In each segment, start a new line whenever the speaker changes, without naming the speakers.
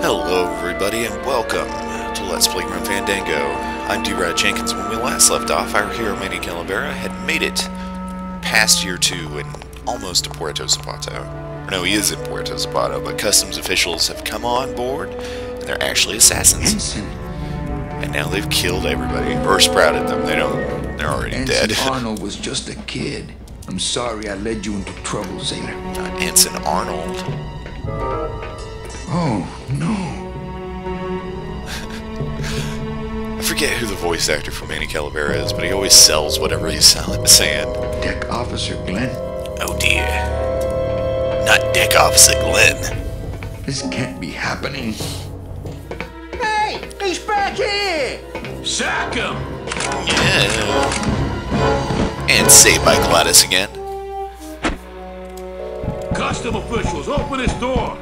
Hello everybody and welcome to Let's Play Fandango. I'm Jenkins. When we last left off, our hero Manny Calavera had made it past Year 2 and almost to Puerto Zapato. No, he is in Puerto Zapato, but customs officials have come on board and they're actually assassins.
Ensign.
And now they've killed everybody, or sprouted them. They're already
Ensign
dead.
Arnold was just a kid. I'm sorry I led you into trouble, sailor.
Not Ensign Arnold.
Oh, no.
I forget who the voice actor for Manny Calavera is, but he always sells whatever he's saying.
Deck Officer Glenn.
Oh dear. Not Deck Officer Glenn.
This can't be happening.
Hey, he's back here!
Sack him!
Yeah. And saved by Gladys again.
Custom officials, open this door!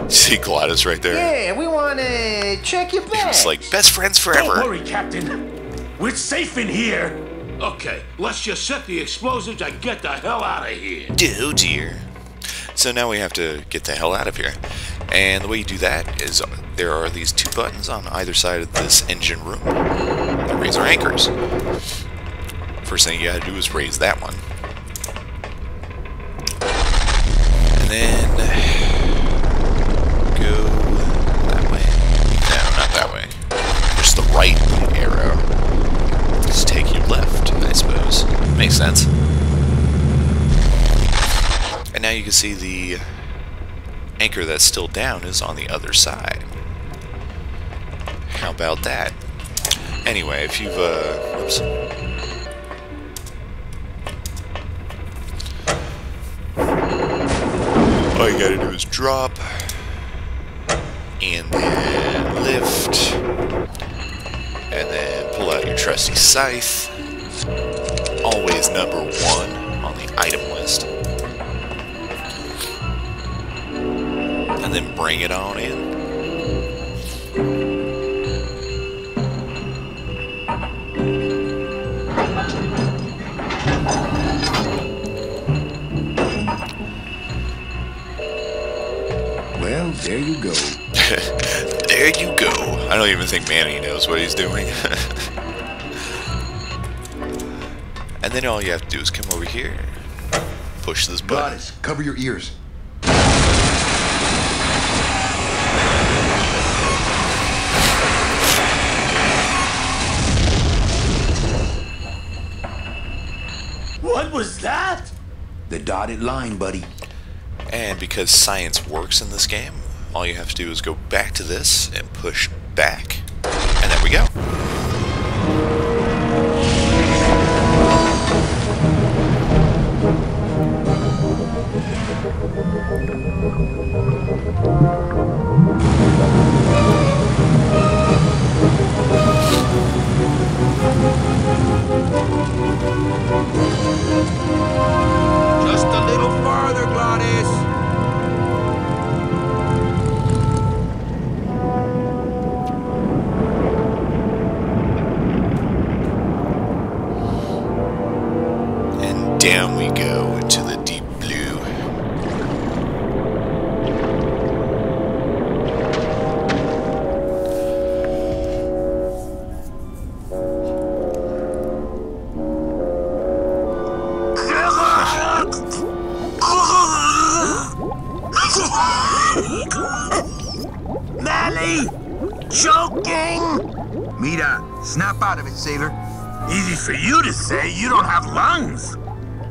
See Gladys right there?
Yeah, we want to check your bag.
It's like best friends forever.
Don't worry, Captain. We're safe in here. Okay, let's just set the explosives and get the hell out of here.
Oh dear. So now we have to get the hell out of here. And the way you do that is there are these two buttons on either side of this engine room that raise our anchors. First thing you gotta do is raise that one. And then go that way. No, not that way. Just the right arrow. Just take you left, I suppose. Makes sense. And now you can see the anchor that's still down is on the other side. How about that? Anyway, if you've, whoops. All you gotta do is drop, and then lift, and then pull out your trusty scythe. Always number 1 on the item list. And then bring it on in.
Well, there you go.
There you go. I don't even think Manny knows what he's doing. And then all you have to do is come over here, push this button.
Goddess, cover your ears.
What was that?
The dotted line, buddy.
And because science works in this game, all you have to do is go back to this and push back. And there we go.
Just a little farther, Gladys.
And down we go into the deep blue.
Mally! Choking!
Mira, snap out of it, sailor.
Easy for you to say, you don't have lungs.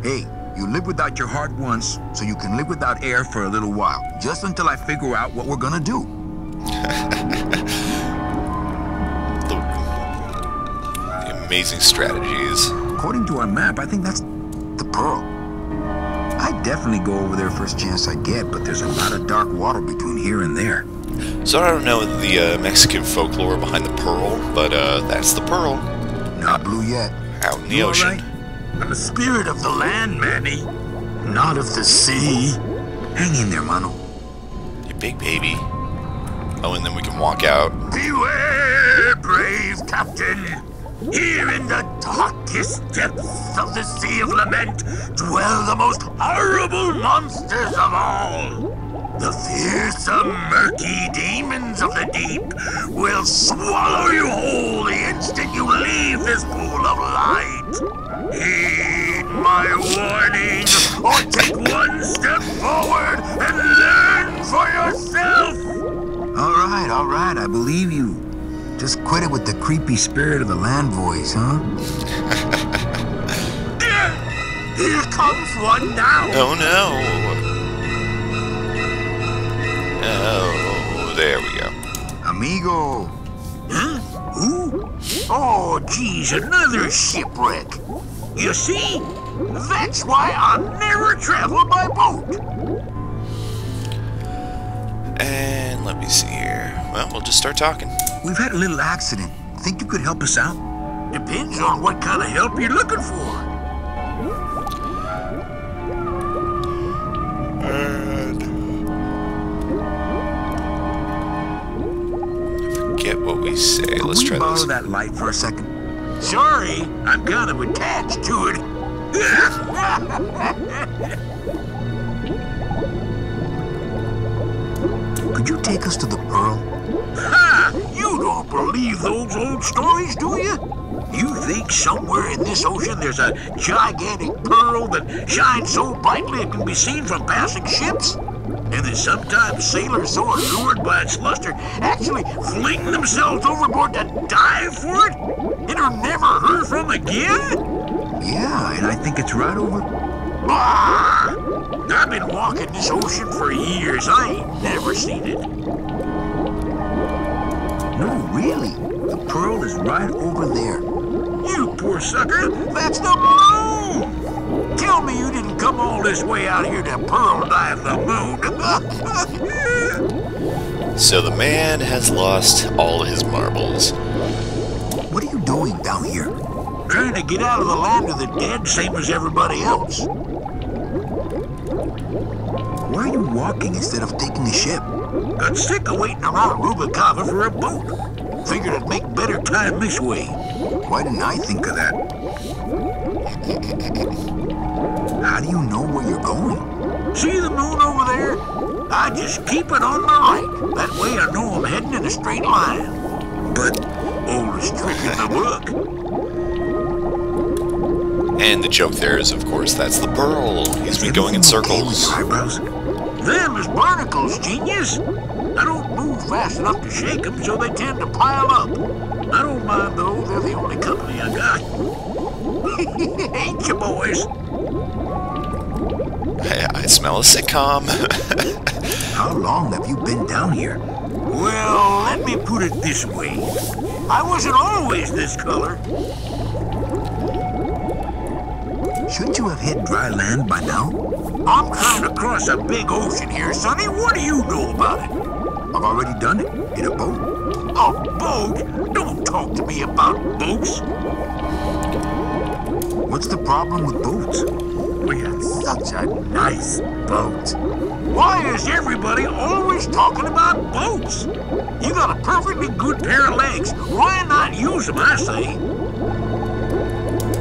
Hey, you live without your heart once, so you can live without air for a little while. Just until I figure out what we're gonna do.
The amazing strategies.
According to our map, I think that's the Pearl. I'd definitely go over there first chance I get, but there's a lot of dark water between here and there.
So I don't know the Mexican folklore behind the Pearl, but that's the Pearl
Not blue yet.
out in the
You all
ocean.
right?
I'm a spirit of the land, Manny. Not of the sea.
Hang in there, mano.
You big baby. Oh, and then we can walk out.
Beware, brave captain. Here in the darkest depths of the Sea of Lament dwell the most horrible monsters of all. The fierce The murky demons of the deep will swallow you whole the instant you leave this pool of light. Heed my warning, or take one step forward and learn for yourself.
All right, I believe you. Just quit it with the creepy spirit of the land voice, huh?
Here comes one now.
Oh no. Oh, there we go.
Amigo.
Huh? Who? Oh, geez, another shipwreck. You see? That's why I'll never travel by boat.
And let me see here. Well, we'll just start talking.
We've had a little accident. Think you could help us out?
Depends on what kind of help you're looking for.
Forget what we say. Let's try
borrow
this.
that light for a second?
Sorry, I'm kind of attached to it.
Could you take us to the Pearl?
Ha! You don't believe those old stories, do you? You think somewhere in this ocean there's a gigantic pearl that shines so brightly it can be seen from passing ships? And that sometimes sailors so allured by its luster actually fling themselves overboard to dive for it? And are never heard from again?
Yeah, and I think it's right over.
Bah! I've been walking this ocean for years. I ain't never seen it.
No, really. The Pearl is right over there.
You poor sucker, that's the moon! Tell me you didn't come all this way out here to pearl dive the moon.
So the man has lost all his marbles.
What are you doing down here?
Trying to get out of the land of the dead, same as everybody else.
Why are you walking instead of taking a ship?
Got sick of waiting around Rubicava for a boat. Figured I'd make better time this way.
Why didn't I think of that? How do you know where you're going?
See the moon over there? I just keep it on the right. That way I know I'm heading in a straight line.
But
Oldest trick in the book.
And the joke there is, of course, that's the Pearl. He's been going in circles.
Eyebrows?
Them is barnacles, genius. I don't move fast enough to shake them, so they tend to pile up. I don't mind, though. They're the only company I got. Ain't you, boys?
I smell a sitcom.
How long have you been down here?
Well, let me put it this way. I wasn't always this color.
Shouldn't you have hit dry land by now?
I'm trying to cross a big ocean here, Sonny. What do you know about it?
I've already done it. In a boat.
A boat? Don't talk to me about boats.
What's the problem with boats?
We have such a nice boat. Why is everybody always talking about boats? You got a perfectly good pair of legs. Why not use them, I say?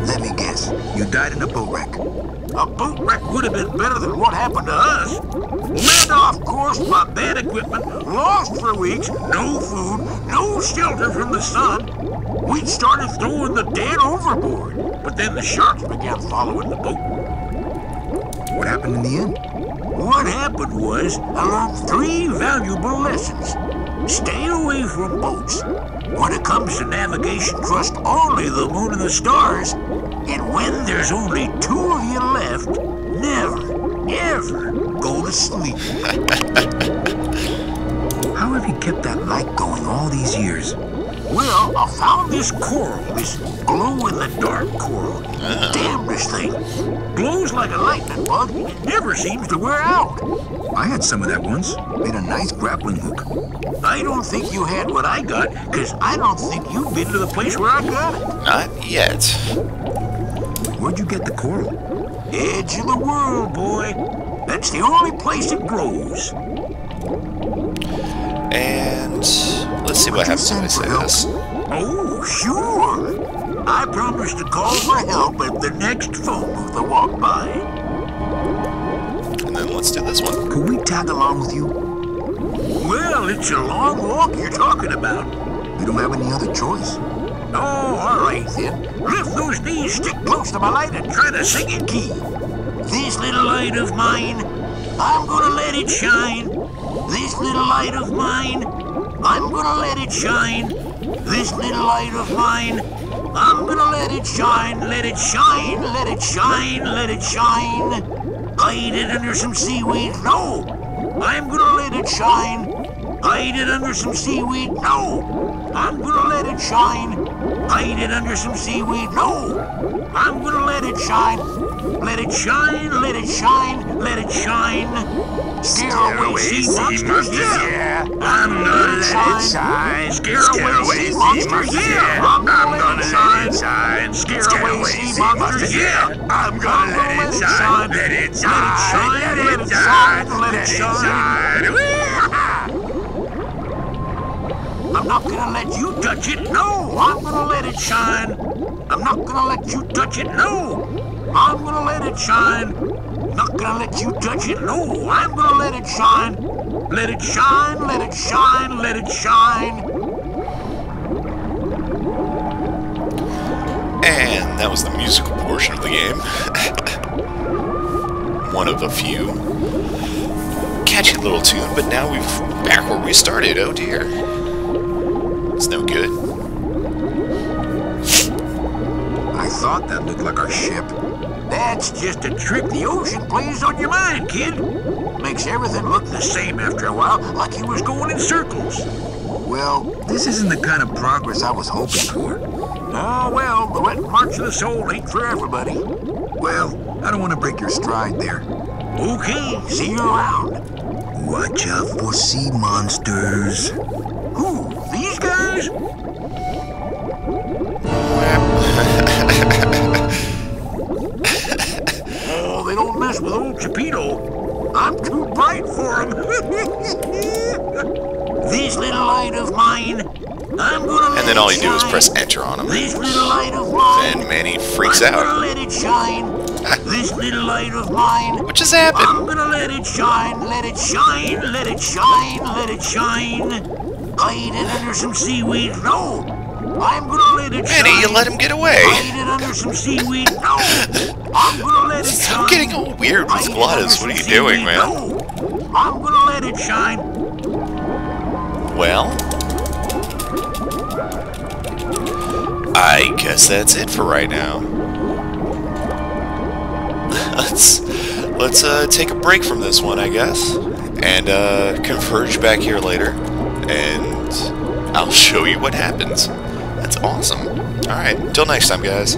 Let me guess. You died in a boat wreck.
A boat wreck would have been better than what happened to us. Led off course by bad equipment, lost for weeks, no food, no shelter from the sun. We'd started throwing the dead overboard, but then the sharks began following the boat.
What happened in the end?
What happened was, I learned 3 valuable lessons. Stay away from boats. When it comes to navigation, trust only the moon and the stars. And when there's only 2 of you left, never, ever go to sleep.
How have you kept that light going all these years?
Well, I found this coral, this glow-in-the-dark coral. Damn, this thing glows like a lightning bug. It never seems to wear out.
I had some of that once. Made a nice grappling hook.
I don't think you had what I got, because I don't think you've been to the place where I got it.
Not yet.
Where'd you get the coral?
Edge of the world, boy. That's the only place it grows.
And let's see what happens when I say this.
Oh, sure. I promise to call for help at the next phone booth I walk by.
And then let's do this one.
Could we tag along with you?
it's a long walk you're talking about.
We don't have any other choice.
Oh, all right then. Lift those knees, stick close to my light, and try to sing in key. This little light of mine, I'm gonna let it shine. This little light of mine, I'm gonna let it shine. This little light of mine, I'm gonna let it shine. Let it shine, let it shine, let it shine. Hide it under some seaweed. No, I'm gonna let it shine. Hide it under some seaweed. No, I'm gonna let it shine. Hide it under some seaweed. No, I'm gonna let it shine. Let it shine, let it shine, let it shine. Scare away sea monsters, yeah. I'm gonna let it shine. Scare away sea monsters, yeah. I'm gonna let it shine. Scare away sea monsters, yeah. I'm gonna let it shine. Let it shine, let it shine, let it shine. I'm not gonna let you touch it, no! I'm gonna let it shine! I'm not gonna let you touch it, no! I'm gonna let it shine! Not gonna let you touch it, no! I'm gonna let it shine! Let it shine, let it shine, let it shine!
And that was the musical portion of the game. One of a few. Catchy little tune, but now we're back where we started, oh dear. It's no good.
I thought that looked like our ship.
That's just a trick the ocean plays on your mind, kid. Makes everything look the same after a while, like you was going in circles.
Well, this isn't the kind of progress I was hoping for.
Oh, well, the wet march of the soul ain't for everybody.
Well, I don't want to break your stride there.
Okay, see you around.
Watch out for sea monsters.
Who? These guys? Oh, they don't mess with old Chapito. I'm too bright for them. This little light of mine, I'm gonna let
And then all you
it
do is
shine.
press enter on him.
This little light of mine,
And Manny freaks
I'm
out.
gonna let it shine. This little light of mine,
What just happened?
I'm gonna let it shine, let it shine, let it shine, let it shine. Hide it under some seaweed, no. I'm gonna let it shine.
Manny, you let him get away.
Hide it under some seaweed, no. I'm gonna let it shine.
I'm getting all weird with
Hide it
Glottis.
under
What are you
some
doing,
seaweed,
man?
no. I'm gonna let it shine.
Well, I guess that's it for right now. Let's take a break from this one, I guess, and converge back here later, and I'll show you what happens. That's awesome. All right, till next time, guys.